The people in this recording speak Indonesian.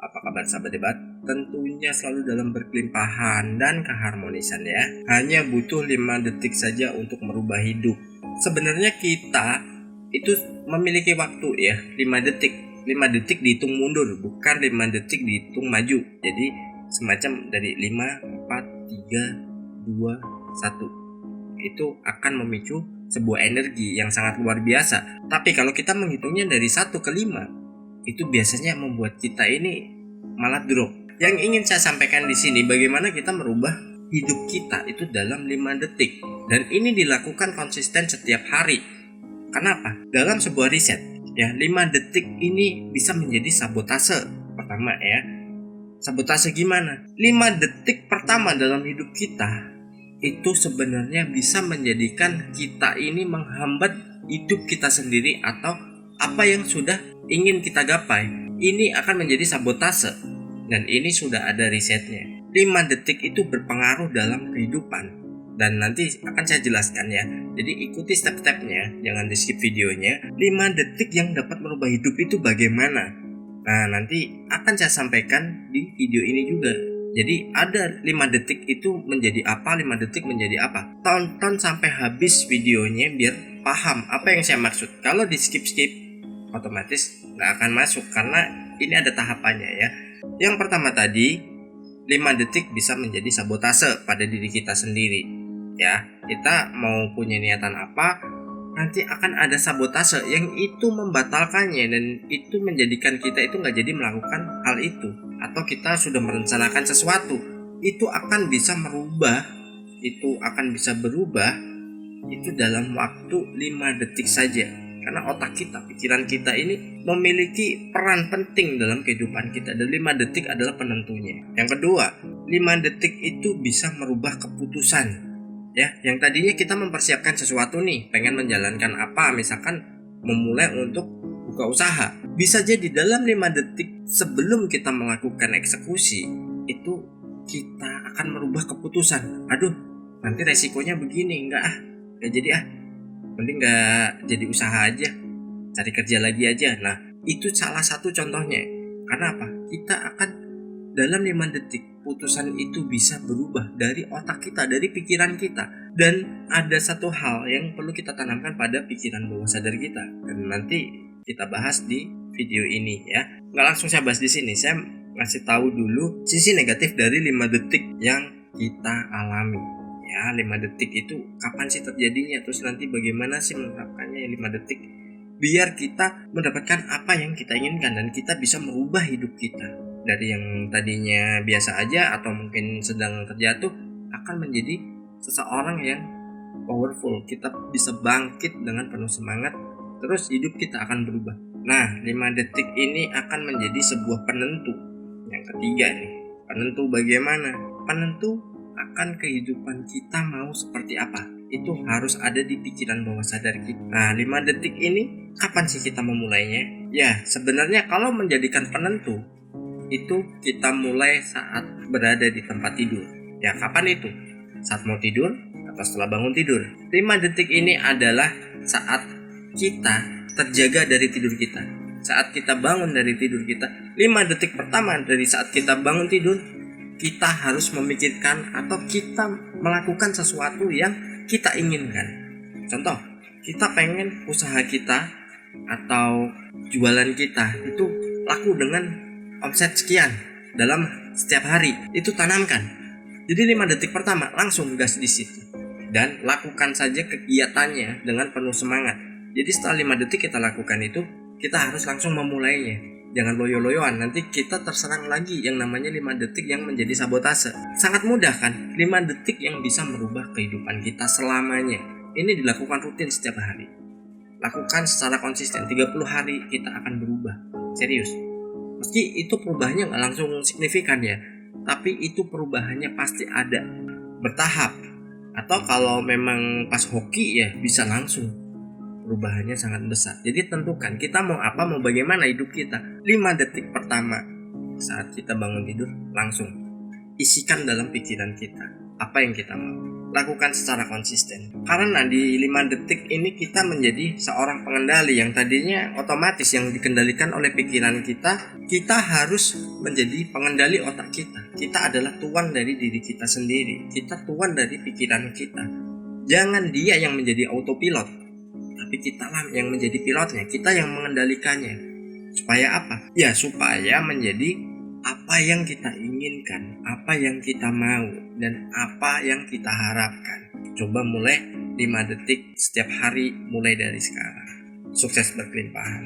Apa kabar sahabat debat? Tentunya selalu dalam berkelimpahan dan keharmonisan ya. Hanya butuh 5 detik saja untuk merubah hidup. Sebenarnya kita itu memiliki waktu ya, 5 detik. 5 detik dihitung mundur, bukan 5 detik dihitung maju. Jadi semacam dari 5, 4, 3, 2, 1. Itu akan memicu sebuah energi yang sangat luar biasa. Tapi kalau kita menghitungnya dari 1 ke 5, itu biasanya membuat kita ini malah drop. Yang ingin saya sampaikan di sini, bagaimana kita merubah hidup kita itu dalam 5 detik. Dan ini dilakukan konsisten setiap hari. Kenapa? Dalam sebuah riset, ya 5 detik ini bisa menjadi sabotase. Pertama ya, sabotase gimana? 5 detik pertama dalam hidup kita itu sebenarnya bisa menjadikan kita ini menghambat hidup kita sendiri atau apa yang sudah ingin kita gapai. Ini akan menjadi sabotase dan ini sudah ada risetnya. 5 detik itu berpengaruh dalam kehidupan dan nanti akan saya jelaskan ya. Jadi ikuti step-stepnya, jangan di skip videonya. 5 detik yang dapat merubah hidup itu bagaimana? Nah, nanti akan saya sampaikan di video ini juga. Jadi ada 5 detik itu menjadi apa, 5 detik menjadi apa. Tonton sampai habis videonya biar paham apa yang saya maksud. Kalau di skip-skip otomatis nggak akan masuk karena ini ada tahapannya ya. Yang pertama tadi, 5 detik bisa menjadi sabotase pada diri kita sendiri ya. Kita mau punya niatan apa, nanti akan ada sabotase yang itu membatalkannya dan itu menjadikan kita itu nggak jadi melakukan hal itu. Atau kita sudah merencanakan sesuatu, itu akan bisa merubah, itu akan bisa berubah itu dalam waktu 5 detik saja. Karena otak kita, pikiran kita ini memiliki peran penting dalam kehidupan kita dan 5 detik adalah penentunya. Yang kedua, 5 detik itu bisa merubah keputusan. Ya, yang tadinya kita mempersiapkan sesuatu nih, pengen menjalankan apa, misalkan memulai untuk buka usaha. Bisa jadi dalam 5 detik sebelum kita melakukan eksekusi, itu kita akan merubah keputusan. Aduh, nanti resikonya begini, enggak jadi mending nggak jadi usaha aja, cari kerja lagi aja. Nah, itu salah satu contohnya. Karena apa? Kita akan dalam 5 detik putusan itu bisa berubah dari otak kita, dari pikiran kita. Dan ada satu hal yang perlu kita tanamkan pada pikiran bawah sadar kita. Dan nanti kita bahas di video ini ya. Nggak langsung saya bahas di sini. Saya ngasih tahu dulu sisi negatif dari 5 detik yang kita alami. Ya, 5 detik itu kapan sih terjadinya? Terus nanti bagaimana sih menerapkannya 5 detik? Biar kita mendapatkan apa yang kita inginkan dan kita bisa merubah hidup kita. Dari yang tadinya biasa aja atau mungkin sedang terjatuh akan menjadi seseorang yang powerful. Kita bisa bangkit dengan penuh semangat. Terus hidup kita akan berubah. Nah, 5 detik ini akan menjadi sebuah penentu. Yang ketiga nih, penentu bagaimana? Penentu akan kehidupan kita mau seperti apa. Itu harus ada di pikiran bawah sadar kita. Nah, 5 detik ini kapan sih kita memulainya? Ya, sebenarnya kalau menjadikan penentu itu kita mulai saat berada di tempat tidur. Ya, kapan itu? Saat mau tidur atau setelah bangun tidur. 5 detik ini adalah saat kita terjaga dari tidur kita. Saat kita bangun dari tidur kita, 5 detik pertama dari saat kita bangun tidur, kita harus memikirkan atau kita melakukan sesuatu yang kita inginkan. Contoh, kita pengen usaha kita atau jualan kita itu laku dengan omset sekian dalam setiap hari. Itu tanamkan. Jadi 5 detik pertama langsung gas di situ dan lakukan saja kegiatannya dengan penuh semangat. Jadi setelah 5 detik kita lakukan itu, kita harus langsung memulainya. Jangan loyo-loyoan, nanti kita terserang lagi yang namanya 5 detik yang menjadi sabotase. Sangat mudah kan? 5 detik yang bisa merubah kehidupan kita selamanya. Ini dilakukan rutin setiap hari. Lakukan secara konsisten, 30 hari kita akan berubah. Serius. Meski itu perubahannya nggak langsung signifikan ya, tapi itu perubahannya pasti ada. Bertahap. Atau kalau memang pas hoki ya bisa langsung. Perubahannya sangat besar. Jadi tentukan kita mau apa, mau bagaimana hidup kita. 5 detik pertama saat kita bangun tidur langsung isikan dalam pikiran kita apa yang kita mau. lakukan secara konsisten. Karena di 5 detik ini kita menjadi seorang pengendali yang tadinya otomatis yang dikendalikan oleh pikiran kita harus menjadi pengendali otak kita. Kita adalah tuan dari diri kita sendiri. Kita tuan dari pikiran kita. Jangan dia yang menjadi autopilot, tapi kitalah yang menjadi pilotnya, kita yang mengendalikannya. Supaya apa? Ya supaya menjadi apa yang kita inginkan, apa yang kita mau, dan apa yang kita harapkan. Coba mulai 5 detik setiap hari mulai dari sekarang. Sukses berkelimpahan.